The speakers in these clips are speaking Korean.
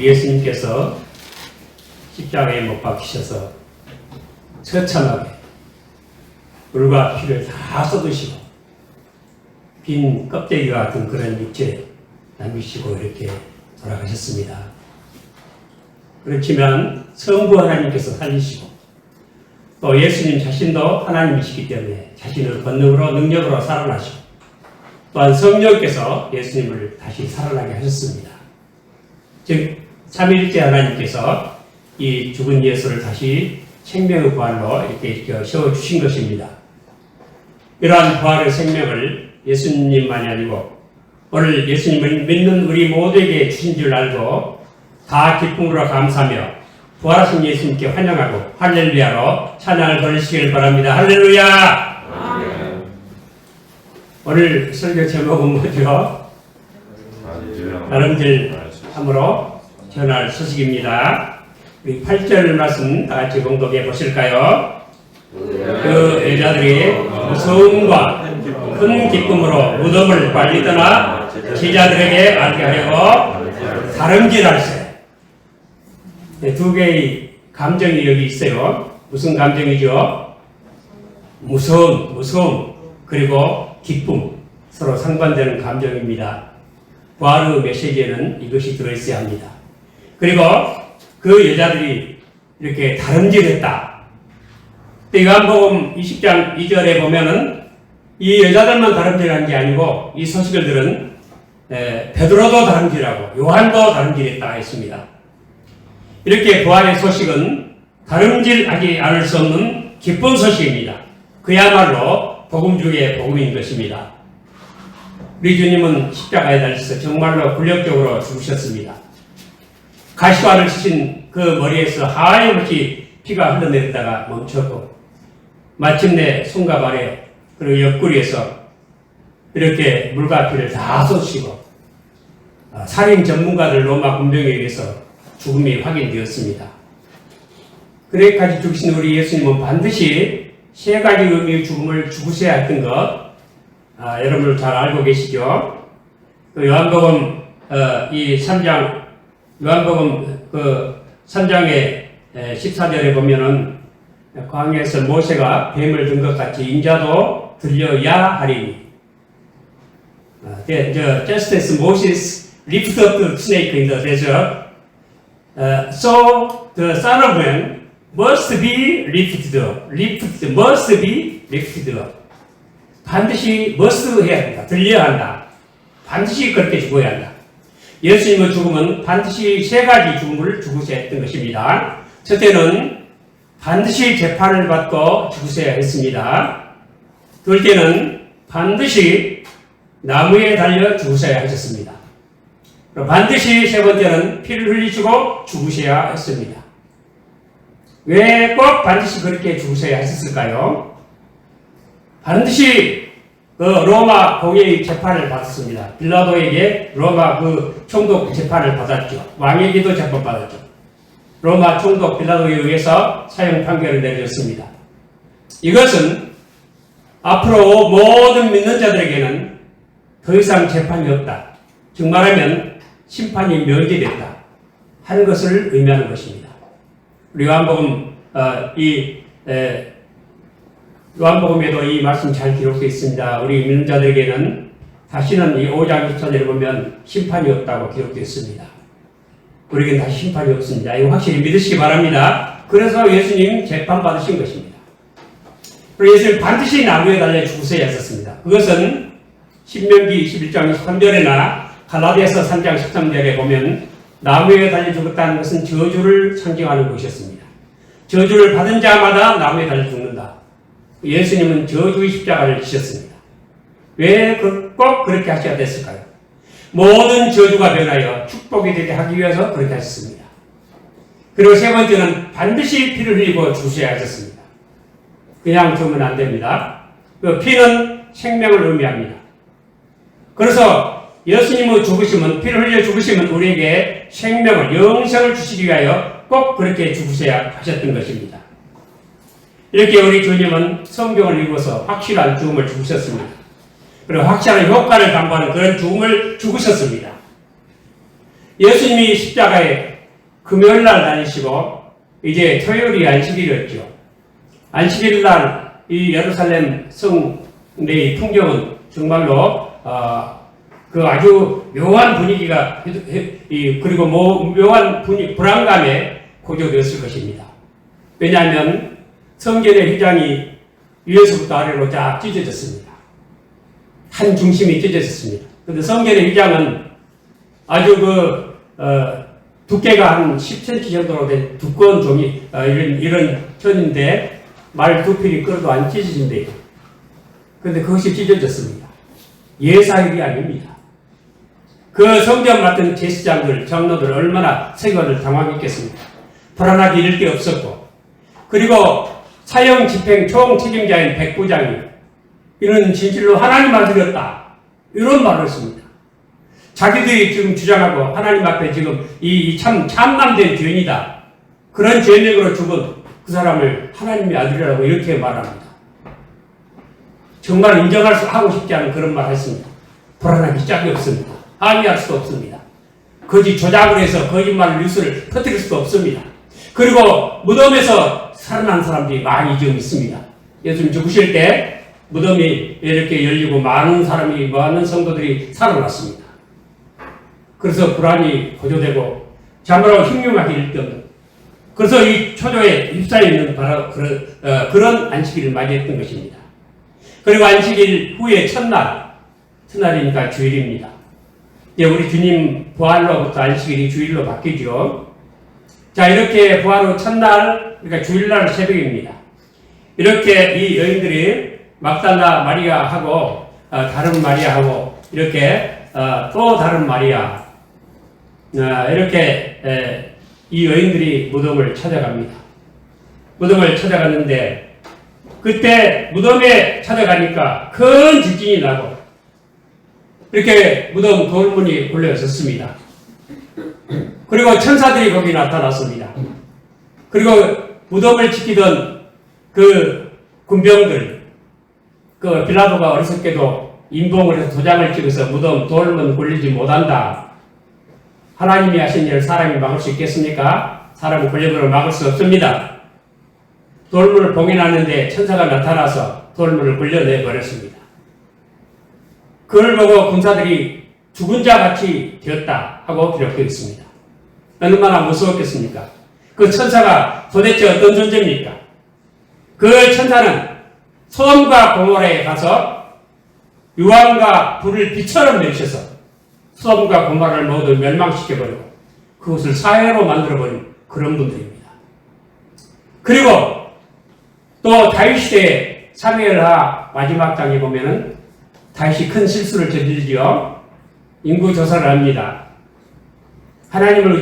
우리 예수님께서 십자가에 못 박히셔서 처참하게 물과 피를 다 쏟으시고 빈 껍데기 같은 그런 육체 남기시고 이렇게 돌아가셨습니다. 그렇지만 성부 하나님께서 살리시고 또 예수님 자신도 하나님이시기 때문에 자신의 권능으로 능력으로 살아나시고 또한 성령께서 예수님을 다시 살아나게 하셨습니다. 즉 삼위일체 하나님께서 이 죽은 예수를 다시 생명의 부활로 이렇게 세워주신 것입니다. 이러한 부활의 생명을 예수님만이 아니고 오늘 예수님을 믿는 우리 모두에게 주신 줄 알고 다 기쁨으로 감사하며 부활하신 예수님께 환영하고 할렐루야로 찬양을 돌리시길 바랍니다. 할렐루야! 아멘. 오늘 설교 제목은 뭐죠? 나름들 함으로 전할 소식입니다. 우리 8절 말씀 다 같이 공독해 보실까요? 그 여자들이 무서움과 큰 기쁨으로 무덤을 빨리 떠나 제자들에게 알게 하려고 다름질할세. 두 개의 감정이 여기 있어요. 무슨 감정이죠? 무서움, 그리고 기쁨. 서로 상반되는 감정입니다. 부활의 메시지에는 이것이 들어있어야 합니다. 그리고 그 여자들이 이렇게 다름질했다. 요한복음 20장 2절에 보면은 이 여자들만 다름질한 게 아니고 이 소식을 들은 베드로도 다름질하고 요한도 다름질했다 했습니다. 이렇게 부활의 소식은 다름질하지 않을 수 없는 기쁜 소식입니다. 그야말로 복음 중에 복음인 것입니다. 우리 주님은 십자가에 달려서 정말로 굴력적으로 죽으셨습니다. 가시관을 치신 그 머리에서 하염없이 피가 흘러내리다가 멈췄고 마침내 손과 발에 그리고 옆구리에서 이렇게 물과 피를 다 쏟으시고 살인 전문가들 로마 군병에 의해서 죽음이 확인되었습니다. 그래까지 죽으신 우리 예수님은 반드시 세 가지 의미의 죽음을 죽으셔야 했던 것 여러분 잘 알고 계시죠? 요한복음 이 3장 요한복음 그 3장의 14절에 보면은 광야에서 모세가 뱀을 든 것 같이 인자도 들려야 하리니. Just as Moses lifted up the snake in the desert, so the Son of Man must be lifted up. Must be lifted up. 반드시 must 해야 한다. 들려야 한다. 반드시 그렇게 죽어야 한다. 예수님의 죽음은 반드시 세 가지 죽음을 죽으셔야 했던 것입니다. 첫째는 반드시 재판을 받고 죽으셔야 했습니다. 둘째는 반드시 나무에 달려 죽으셔야 하셨습니다. 반드시 세 번째는 피를 흘리시고 죽으셔야 했습니다. 왜 꼭 반드시 그렇게 죽으셔야 했을까요? 반드시 그 로마 공의의 재판을 받았습니다. 빌라도에게 로마 그 총독 재판을 받았죠. 왕에게도 재판받았죠. 로마 총독 빌라도에 의해서 사형 판결을 내렸습니다. 이것은 앞으로 모든 믿는 자들에게는 더 이상 재판이 없다. 즉 말하면 심판이 면제됐다 하는 것을 의미하는 것입니다. 우리 요한복음 요한복음에도 이 말씀 잘 기록되어 있습니다. 우리 믿는 자들에게는 다시는 이 5장 14절에 보면 심판이 없다고 기록되어 있습니다. 우리에게는 다시 심판이 없습니다. 이거 확실히 믿으시기 바랍니다. 그래서 예수님 재판받으신 것입니다. 그리고 예수님 반드시 나무에 달려 죽으셔야 했었습니다. 그것은 신명기 21장 13절에나 갈라디아서 3장 13절에 보면 나무에 달려 죽었다는 것은 저주를 상징하는 것이었습니다. 저주를 받은 자마다 나무에 달려 죽는다. 예수님은 저주의 십자가를 지셨습니다. 왜 꼭 그렇게 하셔야 됐을까요? 모든 저주가 변하여 축복이 되게 하기 위해서 그렇게 하셨습니다. 그리고 세 번째는 반드시 피를 흘리고 죽으셔야 하셨습니다. 그냥 죽으면 안 됩니다. 그 피는 생명을 의미합니다. 그래서 예수님의 죽으심은, 피를 흘려 죽으심은 우리에게 생명을, 영생을 주시기 위하여 꼭 그렇게 죽으셔야 하셨던 것입니다. 이렇게 우리 주님은 성경을 읽어서 확실한 죽음을 죽으셨습니다. 그리고 확실한 효과를 담보하는 그런 죽음을 죽으셨습니다. 예수님이 십자가에 금요일 날 다니시고 이제 토요일이 안식일이었죠. 안식일 날 이 예루살렘 성내의 풍경은 정말로 그 아주 묘한 분위기가 그리고 묘한 불안감에 고조되었을 것입니다. 왜냐하면 성전의 휘장이 위에서부터 아래로 쫙 찢어졌습니다. 한 중심이 찢어졌습니다. 그런데 성전의 휘장은 아주 두께가 한 10cm 정도로 된 두꺼운 종이 이런 천인데 말 두 필이 끌어도 안 찢어진대요. 그런데 그것이 찢어졌습니다. 예사일이 아닙니다. 그 성전 맡은 제사장들, 장로들 얼마나 세관을 당황했겠습니까? 불안하게 이를 데 없었고, 그리고 사형 집행 총 책임자인 백부장이 이는 진실로 하나님 아들이었다, 이런 말을 했습니다. 자기들이 지금 주장하고 하나님 앞에 지금 이 참남된 죄인이다, 그런 죄명으로 죽은 그 사람을 하나님의 아들이라고 이렇게 말합니다. 정말 하고 싶지 않은 그런 말을 했습니다. 불안하기 짝이 없습니다. 항의할 수도 없습니다. 거짓 조작을 해서 거짓말 뉴스를 퍼뜨릴 수도 없습니다. 그리고 무덤에서 살아난 사람들이 많이 지금 있습니다. 예수님 죽으실 때 무덤이 이렇게 열리고 많은 성도들이 살아났습니다. 그래서 불안이 고조되고 잠으로 흉흉하게 일 데 없는, 그래서 이 초조에 휩싸여 있는 바로 그런 안식일을 맞이했던 것입니다. 그리고 안식일 후에 첫날이니까 주일입니다. 우리 주님 부활로부터 안식일이 주일로 바뀌죠. 자, 이렇게 부활 후 첫날, 그러니까 주일날 새벽입니다. 이렇게 이 여인들이 막달라 마리아하고 다른 마리아하고 이렇게 또 다른 마리아, 이렇게 이 여인들이 무덤을 찾아갑니다. 무덤을 찾아갔는데 그때 무덤에 찾아가니까 큰 지진이 나고 이렇게 무덤 돌문이 굴려졌습니다. 그리고 천사들이 거기 나타났습니다. 그리고 무덤을 지키던 그 군병들, 그 빌라도가 어리석게도 인봉을 해서 도장을 찍어서 무덤 돌문 굴리지 못한다, 하나님이 하신 일을 사람이 막을 수 있겠습니까? 사람은 권력으로 막을 수 없습니다. 돌문을 봉해놨는데 천사가 나타나서 돌문을 굴려내 버렸습니다. 그걸 보고 군사들이 죽은 자 같이 되었다 하고 기록되어 있습니다. 얼마나 무서웠겠습니까? 그 천사가 도대체 어떤 존재입니까? 그 천사는 소돔과 고모라에 가서 유황과 불을 비처럼 내리셔서 소돔과 고모라를 모두 멸망시켜버리고 그것을 사회로 만들어버린 그런 분들입니다. 그리고 또 다윗 시대의 사무엘하 마지막 장에 보면은 다윗이 큰 실수를 저지르지요. 인구 조사를 합니다. 하나님을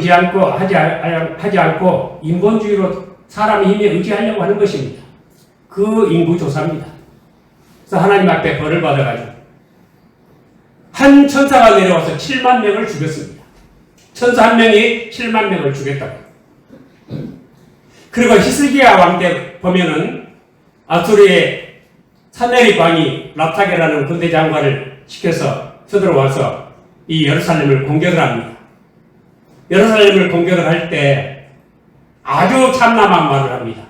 하지 않고 인본주의로 사람의 힘에 의지하려고 하는 것입니다. 그 인구 조사입니다. 그래서 하나님 앞에 벌을 받아가지고 한 천사가 내려와서 7만 명을 죽였습니다. 천사 한 명이 7만 명을 죽였다고. 그리고 히스기야 왕 때 보면은 아수르의 사네립 왕이 랍사게라는 군대 장관을 시켜서 쳐들어와서 이 예루살렘을 공격을 합니다. 예루살렘을 공격을 할 때 아주 참남한 말을 합니다.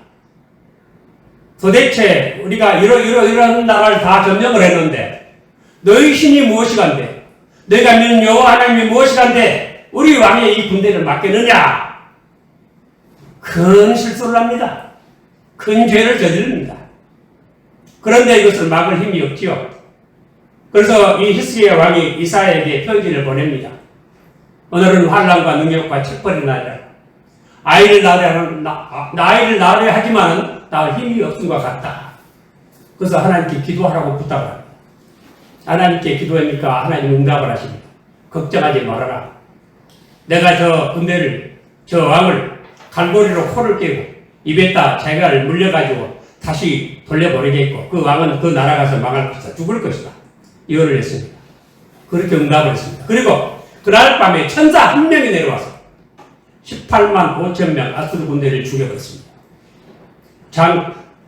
도대체 우리가 이런 나라를 다 점령을 했는데 너희 신이 무엇이간데, 너희가 믿는 여호와 하나님이 무엇이간데 우리 왕의 이 군대를 맡겠느냐? 큰 실수를 합니다. 큰 죄를 저지릅니다. 그런데 이것을 막을 힘이 없지요. 그래서 이 히스기야 왕이 이사야에게 편지를 보냅니다. 오늘은 환난과 능력과 책벌이 나리라. 아이를 낳으려 하지만은 낳을 힘이 없음과 같다. 그래서 하나님께 기도하라고 부탁을 합니다. 하나님께 기도하니까 하나님 응답을 하십니다. 걱정하지 말아라. 내가 저 왕을 갈고리로 코를 깨고 입에다 자기를 물려가지고 다시 돌려보내겠고 그 왕은 그 나라 가서 망할 것이다. 죽을 것이다. 예언을 했습니다. 그렇게 응답을 했습니다. 그리고 그날 밤에 천사 한 명이 내려와서 18만 5천 명 아수르 군대를 죽여버렸습니다.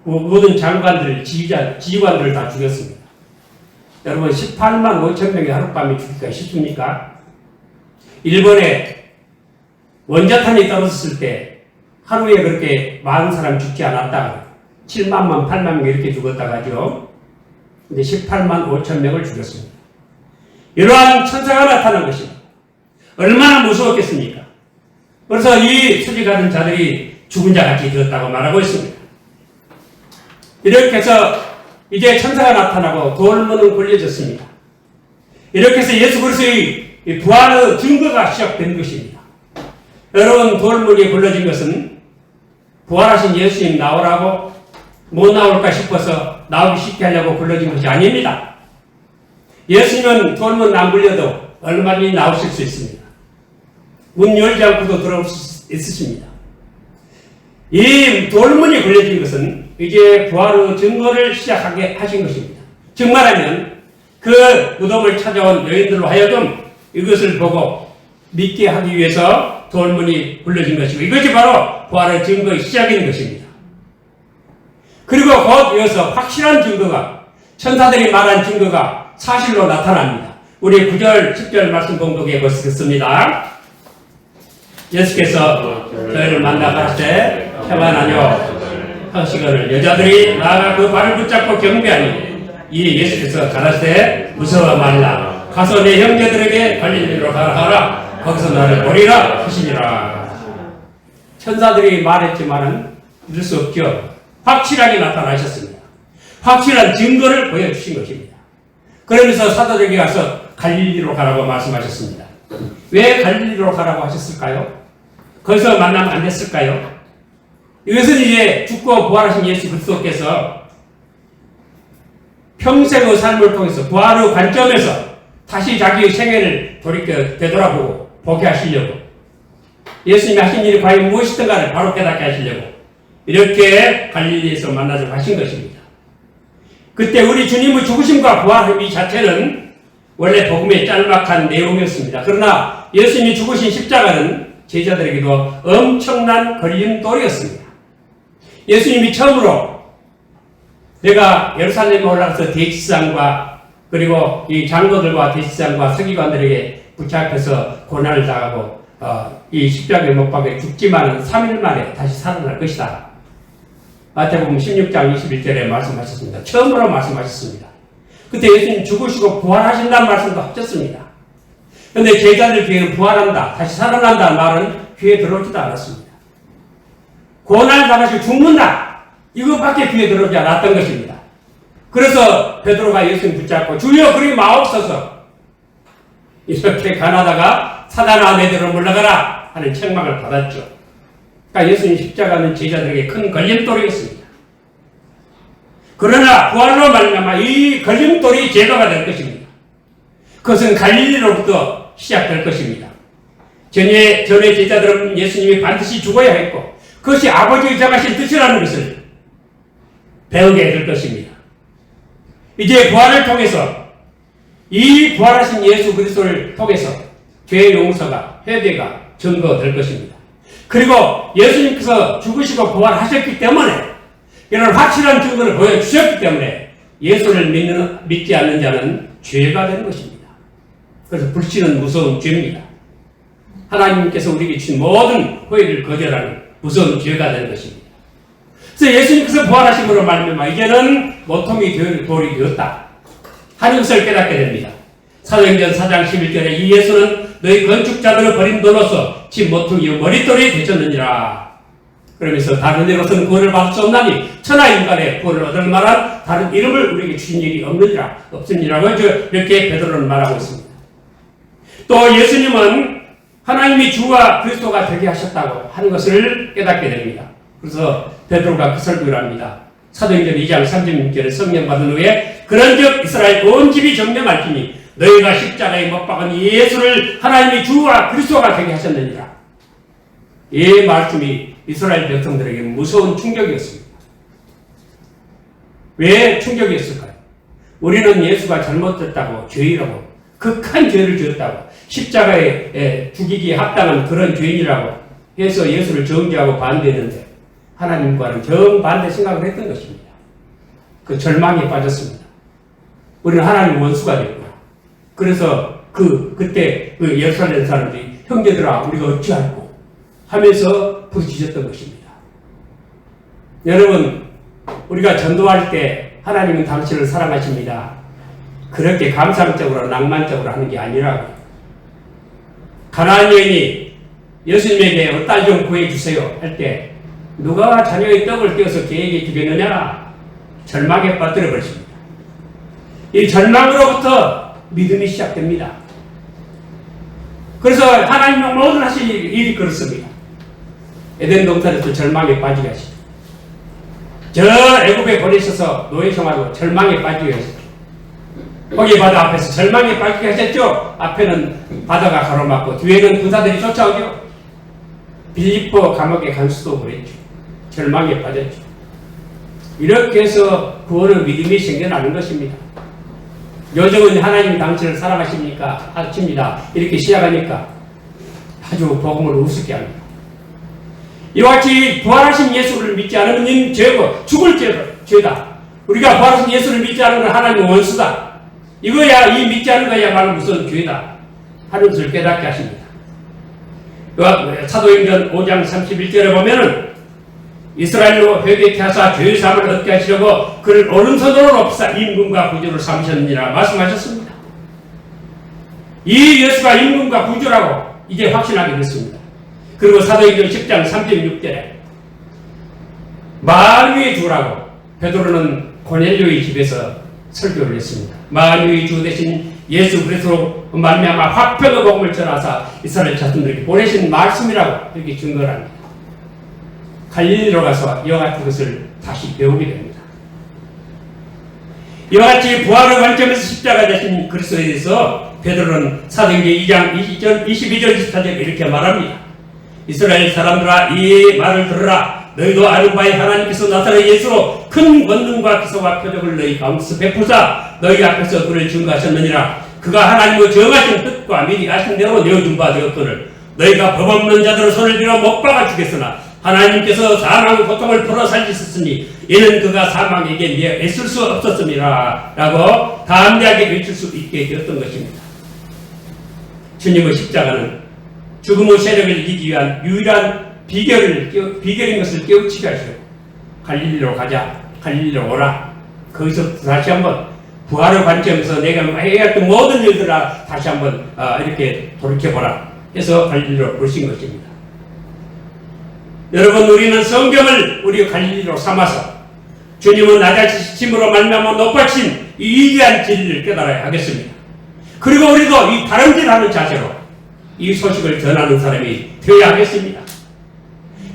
모든 장관들, 지휘관들을 다 죽였습니다. 여러분 18만 5천 명이 하룻밤에 죽기가 쉽습니까? 일본의 원자탄이 떨어졌을 때 하루에 그렇게 많은 사람 죽지 않았다. 7만만, 8만 명 이렇게 죽었다고 하죠. 근데 18만 5천 명을 죽였습니다. 이러한 천사가 나타난 것입니다. 얼마나 무서웠겠습니까? 그래서 이 수직하던 자들이 죽은 자 같이 되었다고 말하고 있습니다. 이렇게 해서 이제 천사가 나타나고 돌문은 걸려졌습니다. 이렇게 해서 예수 그리스도의 부활의 증거가 시작된 것입니다. 여러분, 돌문이 걸려진 것은 부활하신 예수님 나오라고 못 나올까 싶어서 나오기 쉽게 하려고 걸려진 것이 아닙니다. 예수님은 돌문 안 걸려도 얼마든지 나오실 수 있습니다. 문 열지 않고도 들어올 수 있으십니다. 이 돌문이 걸려진 것은 이제 부활의 증거를 시작하게 하신 것입니다. 즉 말하면 그 무덤을 찾아온 여인들로 하여금 이것을 보고 믿게 하기 위해서 돌문이 굴려진 것이고 이것이 바로 부활의 증거의 시작인 것입니다. 그리고 곧 이어서 확실한 증거가 천사들이 말한 증거가 사실로 나타납니다. 우리 9절, 10절 말씀 공독해 보시겠습니다. 예수께서 저희를 만나 가시되 평안하뇨 하시거늘 여자들이 나아가 그 발을 붙잡고 경배하니 이 예수께서 가라사대 무서워 말라 가서 내 형제들에게 갈릴리로 가라 하라 거기서 나를 보리라 하시니라. 천사들이 말했지만은 믿을 수 없죠. 확실하게 나타나셨습니다. 확실한 증거를 보여주신 것입니다. 그러면서 사도들에게 가서 갈릴리로 가라고 말씀하셨습니다. 왜 갈릴리로 가라고 하셨을까요? 거기서 만나면 안 됐을까요? 이것은 이제 죽고 부활하신 예수 그리스도께서 평생의 삶을 통해서 부활의 관점에서 다시 자기의 생애를 되돌아보고 보게 하시려고 예수님이 하신 일이 과연 무엇이든가를 바로 깨닫게 하시려고 이렇게 갈릴리에서 만나자고 하신 것입니다. 그때 우리 주님의 죽으심과 부활 이 자체는 원래 복음의 짤막한 내용이었습니다. 그러나 예수님이 죽으신 십자가는 제자들에게도 엄청난 걸림돌이었습니다. 예수님이 처음으로 내가 예루살렘에 올라가서 대지상과 그리고 이 장로들과 대지상과 서기관들에게 붙잡혀서 고난을 당하고 이 십자가에 못 박혀 죽지만은 3일 만에 다시 살아날 것이다. 마태복음 16장 21절에 말씀하셨습니다. 처음으로 말씀하셨습니다. 그때 예수님 죽으시고 부활하신다는 말씀도 하셨습니다. 그런데 제자들 귀에는 부활한다, 다시 살아난다는 말은 귀에 들어오지도 않았습니다. 고난을 당하시고 죽는다, 이것밖에 귀에 들어오지 않았던 것입니다. 그래서 베드로가 예수님 붙잡고 주여 그리 마옵소서 이렇게 가나다가 사단아 내대로 물러가라 하는 책망을 받았죠. 그러니까 예수님 십자가는 제자들에게 큰 걸림돌이었습니다. 그러나 부활로 말미암아 이 걸림돌이 제거가 될 것입니다. 그것은 갈릴리로부터 시작될 것입니다. 전에 제자들은 예수님이 반드시 죽어야 했고 그것이 아버지의 정하신 뜻이라는 것을 배우게 될 것입니다. 이제 부활을 통해서 이 부활하신 예수 그리스도를 통해서 죄의 용서가 회개가 증거될 것입니다. 그리고 예수님께서 죽으시고 부활하셨기 때문에 이런 확실한 증거를 보여주셨기 때문에 예수를 믿지 않는 자는 죄가 되는 것입니다. 그래서 불신은 무서운 죄입니다. 하나님께서 우리에게 주신 모든 호의를 거절하는 무서운 죄가 되는 것입니다. 그래서 예수님께서 부활하심으로 말미암아 이제는 모퉁이 돌이 되었다 하는 것을 깨닫게 됩니다. 사도행전 4장 11절에 이 예수는 너희 건축자들을 버린 돌로서 집 모퉁이의 머릿돌이 되셨느니라. 그러면서 다른 이로서는 구원을 받을 수 없나니 천하 인간의 구원을 얻을 만한 다른 이름을 우리에게 주신 일이 없느니라고 이렇게 베드로는 말하고 있습니다. 또 예수님은 하나님이 주와 그리스도가 되게 하셨다고 하는 것을 깨닫게 됩니다. 그래서 베드로가 그 설교를 합니다. 사도행전 2장 36절에 성령 받은 후에 그런즉 이스라엘 온 집이 정령할지니 너희가 십자가에 못 박은 예수를 하나님이 주와 그리스도가 되게 하셨느니라. 이 말씀이 이스라엘 백성들에게 무서운 충격이었습니다. 왜 충격이었을까요? 우리는 예수가 잘못됐다고 죄인이라고 극한 죄를 지었다고 십자가에 죽이기에 합당한 그런 죄인이라고 해서 예수를 정죄하고 반대했는데 하나님과는 정반대 생각을 했던 것입니다. 그 절망에 빠졌습니다. 우리는 하나님 원수가 됐고 그래서 그때 그 예루살렘 사람들이 형제들아 우리가 어찌할꼬 하면서 부르짖었던 것입니다. 여러분, 우리가 전도할 때 하나님은 당신을 사랑하십니다. 그렇게 감상적으로 낭만적으로 하는 게 아니라 가나안 여인이 예수님에게 딸 좀 구해주세요 할 때 누가 자녀의 떡을 떼어서 개에게 주겠느냐? 절망에 빠뜨려 버렸습니다. 이 절망으로부터 믿음이 시작됩니다. 그래서 하나님은 모든 하실 일이 그렇습니다. 에덴 동산에서 절망에 빠지게 하시죠. 저 애굽에 보내셔서 노예 생활로 절망에 빠지게 하시죠. 거기 바다 앞에서 절망에 빠지게 하셨죠. 앞에는 바다가 가로막고 뒤에는 군사들이 쫓아오죠. 빌립보 감옥에 간 수도 그랬죠. 절망에 빠졌죠. 이렇게 해서 구원의 믿음이 생겨나는 것입니다. 요즘은 하나님 당신을 사랑하십니까? 하십니다. 이렇게 시작하니까 아주 복음을 우습게 합니다. 이와 같이 부활하신 예수를 믿지 않으면 님 죄고 죽을 죄다. 우리가 부활하신 예수를 믿지 않은 건 하나님의 원수다. 이거야, 이 믿지 않은 거야말로 무슨 죄다 하는 것을 깨닫게 하십니다. 사도행전 5장 31절에 보면은 이스라엘로 회개케 하사 죄의 사함을 얻게 하시려고 그를 오른손으로 높이사 임금과 구주를 삼으셨느니라 말씀하셨습니다. 이 예수가 임금과 구주라고 이제 확신하게 됐습니다. 그리고 사도행전 10장 36절에 만 위의 주라고 베드로는 고넬료의 집에서 설교를 했습니다. 만 위의 주 대신 예수 그리스도로 말미암아 화평의 복음을 전하사 이스라엘 자손들에게 보내신 말씀이라고 이렇게 증거를 합니다. 갈릴리로 가서 이와 같은 것을 다시 배우게 됩니다. 이와 같이 부활의 관점에서 십자가 되신 그리스도에 대해서 베드로는 사도행전 2장 22절 24절 이렇게 말합니다. 이스라엘 사람들아 이 말을 들으라. 너희도 아는 바에 하나님께서 나사렛 예수로 큰 권능과 기사와 표적을 너희 가운데서 베푸사 너희 앞에서 그를 증거하셨느니라. 그가 하나님의 정하신 뜻과 미리 아신 대로 내어준 바 되었거늘 너희가 법 없는 자들의 손을 들어 못 박아 주겠으나 하나님께서 사망의 고통을 풀어 살리셨으니 이는 그가 사망에게 애쓸 수 없었음이라 라고 담대하게 외칠 수 있게 되었던 것입니다. 주님의 십자가는 죽음의 세력을 이기기 위한 유일한 비결인 것을 깨우치게 하시고 갈릴리로 가자, 갈릴리로 오라. 거기서 다시 한번 부활의 관점에서 내가 해야 했던 모든 일들을 다시 한번 이렇게 돌이켜보라 해서 갈릴리로 부르신 것입니다. 여러분, 우리는 성경을 우리 갈릴리로 삼아서 주님은 낮아지심으로 말미암아 높아진 이 위대한 진리를 깨달아야 하겠습니다. 그리고 우리도 이 다름질하는 자세로 이 소식을 전하는 사람이 되어야 하겠습니다.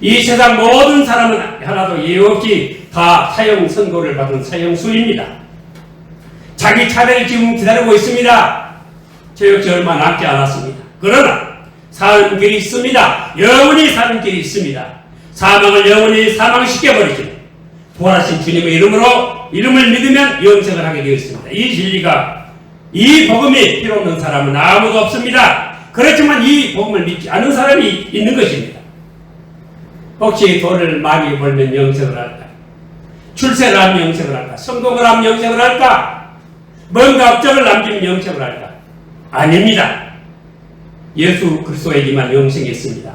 이 세상 모든 사람은 하나도 예외 없이 다 사형 선고를 받은 사형수입니다. 자기 차례를 지금 기다리고 있습니다. 저 역시 얼마 남지 않았습니다. 그러나 사는 길이 있습니다. 영원히 사는 길이 있습니다. 사망을 영원히 사망시켜버리시고 부활하신 주님의 이름을 믿으면 영생을 하게 되어 있습니다. 이 진리가, 이 복음이 필요 없는 사람은 아무도 없습니다. 그렇지만 이 복음을 믿지 않는 사람이 있는 것입니다. 혹시 돈을 많이 벌면 영생을 할까? 출세를 하면 영생을 할까? 성공을 하면 영생을 할까? 뭔가 업적을 남기면 영생을 할까? 아닙니다. 예수 그리스도에게만 영생이 있습니다.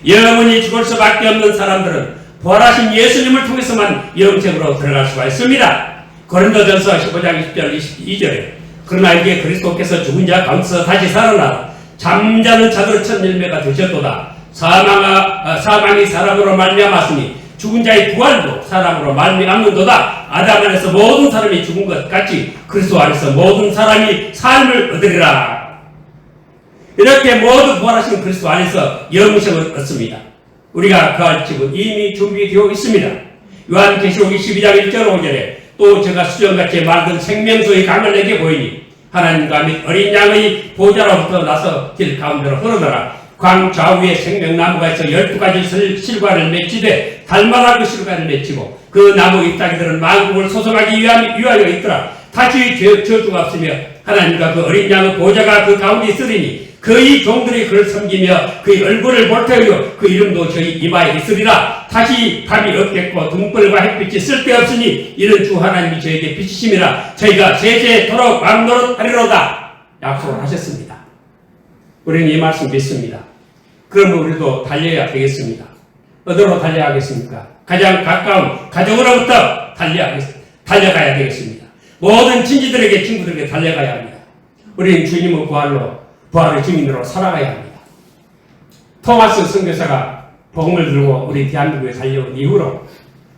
영원히 죽을 수밖에 없는 사람들은 부활하신 예수님을 통해서만 영생으로 들어갈 수가 있습니다. 고린도전서 15장 20절 22절에 그러나 이게 그리스도께서 죽은 자 가운데서 다시 살아나 잠자는 자들의 첫 열매가 되셨도다. 사망이 사람으로 말미암았으니 죽은 자의 부활도 사람으로 말미암는도다. 아담 안에서 모든 사람이 죽은 것 같이 그리스도 안에서 모든 사람이 삶을 얻으리라. 이렇게 모두 부활하신 그리스도 안에서 영생을 얻습니다. 우리가 그할 집은 이미 준비되어 있습니다. 요한계시록 22장 1절 5절에 또 제가 수정같이 만든 생명수의 강을 내게 보이니 하나님과 및 어린 양의 보좌로부터 나서 길 가운데로 흐르더라. 광 좌우에 생명나무가 있어 12가지 실과를 맺히되 달마다 그 실과를 맺히고 그 나무 잎사귀들은 만국을 소송하기 위하여 있더라. 다시 저주가 없으며 하나님과 그 어린 양의 보좌가 그 가운데 있으리니 그의 종들이 그를 섬기며 그의 얼굴을 볼 터이요 그 이름도 저희 이마에 있으리라. 다시 밤이 없겠고 등불과 햇빛이 쓸데없으니 이는 주 하나님이 저에게 비치심이라. 저희가 세세토록 왕노릇하리로다 약속을 하셨습니다. 우리는 이 말씀 믿습니다. 그러면 우리도 달려야 되겠습니다. 어디로 달려야 하겠습니까? 가장 가까운 가족으로부터 달려가야 되겠습니다. 모든 친지들에게, 친구들에게 달려가야 합니다. 우리는 주님의 부활의 증인으로 살아가야 합니다. 토마스 선교사가 복음을 들고 우리 대한민국에 달려온 이후로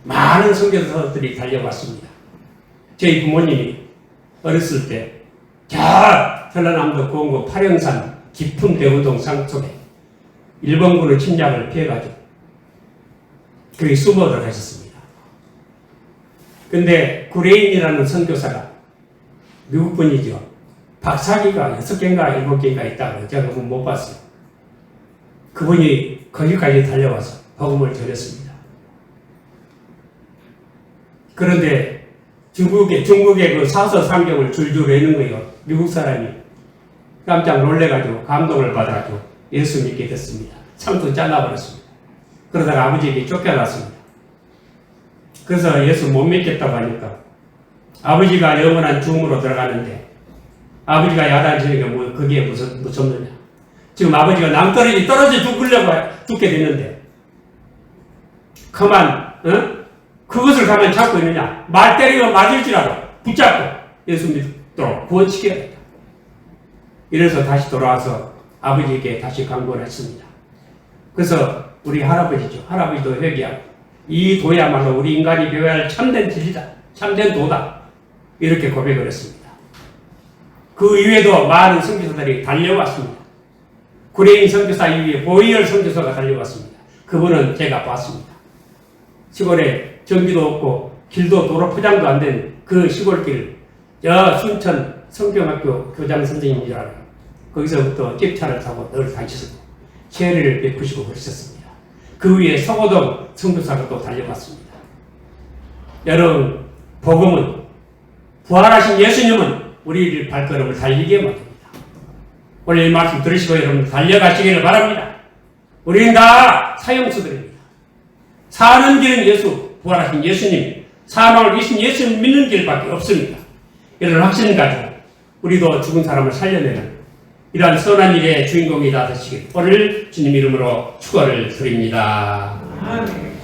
많은 선교사들이 달려왔습니다. 저희 부모님이 어렸을 때 저 전라남도 고흥고 파령산 깊은 대우동 산 속에 일본군의 침략을 피해가지고 거기 숨어 들어가셨습니다. 근데 구레인이라는 선교사가 미국 분이죠. 박사기가 6개인가 7개인가 있다고 제가 그건 못 봤어요. 그분이 거기까지 달려와서 복음을 전했습니다. 그런데 중국의 그 사서상경을 줄줄 외는 거예요. 미국 사람이 깜짝 놀래가지고 감동을 받아가지고 예수 믿게 됐습니다. 상도 잘라버렸습니다. 그러다가 아버지에게 쫓겨났습니다. 그래서 예수 못 믿겠다고 하니까 아버지가 영원한 죽음으로 들어가는데 아버지가 야단치는 게 뭐 그게 무섭느냐. 지금 아버지가 낭떠러지 떨어져 죽게 되는데 그만 그것을 가만 잡고 있느냐. 말 때리고 맞을지라도 붙잡고 예수 믿도록 구원시켜야겠다. 이래서 다시 돌아와서 아버지에게 다시 강구를 했습니다. 그래서 우리 할아버지죠. 할아버지도 회개하고 이 도야말로 우리 인간이 배워야 할 참된 진리다. 참된 도다. 이렇게 고백을 했습니다. 그 이후에도 많은 선교사들이 달려왔습니다. 구레인 선교사 이후에 보이얼 선교사가 달려왔습니다. 그분은 제가 봤습니다. 시골에 전기도 없고 길도 도로 포장도 안 된 그 시골길 순천 성경학교 교장 선생님인 줄 알아요. 거기서부터 집차를 타고 늘 다니셨고 세례를 베푸시고 그러셨습니다. 그 위에 서고동 선교사가 또 달려왔습니다. 여러분, 복음은 부활하신 예수님은 우리를 발걸음을 달리게 만듭니다. 오늘 이 말씀 들으시고 여러분 달려가시기를 바랍니다. 우리는 다 사형수들입니다. 사는 길은 예수, 부활하신 예수님, 사망을 이신 예수님 믿는 길밖에 없습니다. 이런 확신 가지고 우리도 죽은 사람을 살려내는 이러한 선한 일의 주인공이 다 되시길 오늘 주님 이름으로 축원을 드립니다. 아멘.